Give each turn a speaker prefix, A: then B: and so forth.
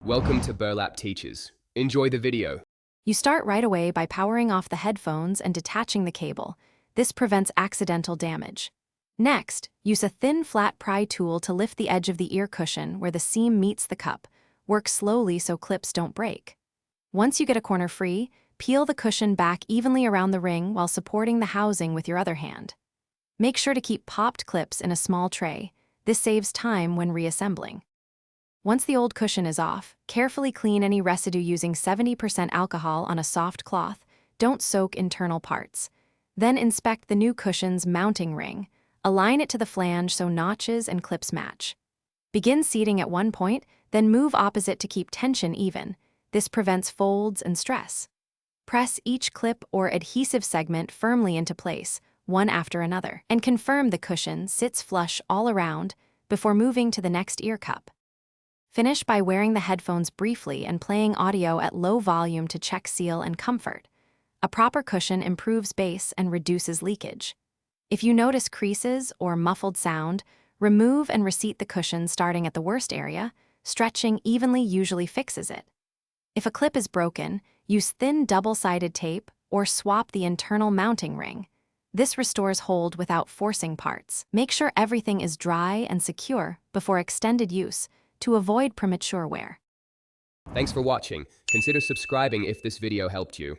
A: Welcome to Burlap Teachers. Enjoy the video.
B: You start right away by powering off the headphones and detaching the cable. This prevents accidental damage. Next, use a thin, flat pry tool to lift the edge of the ear cushion where the seam meets the cup. Work slowly so clips don't break. Once you get a corner free, peel the cushion back evenly around the ring while supporting the housing with your other hand. Make sure to keep popped clips in a small tray. This saves time when reassembling. Once the old cushion is off, carefully clean any residue using 70% alcohol on a soft cloth. Don't soak internal parts. Then inspect the new cushion's mounting ring. Align it to the flange so notches and clips match. Begin seating at one point, then move opposite to keep tension even. This prevents folds and stress. Press each clip or adhesive segment firmly into place, one after another, and confirm the cushion sits flush all around before moving to the next ear cup. Finish by wearing the headphones briefly and playing audio at low volume to check seal and comfort. A proper cushion improves bass and reduces leakage. If you notice creases or muffled sound, remove and reseat the cushion starting at the worst area. Stretching evenly usually fixes it. If a clip is broken, use thin double-sided tape or swap the internal mounting ring. This restores hold without forcing parts. Make sure everything is dry and secure before extended use to avoid premature wear.
A: Thanks for watching. Consider subscribing if this video helped you.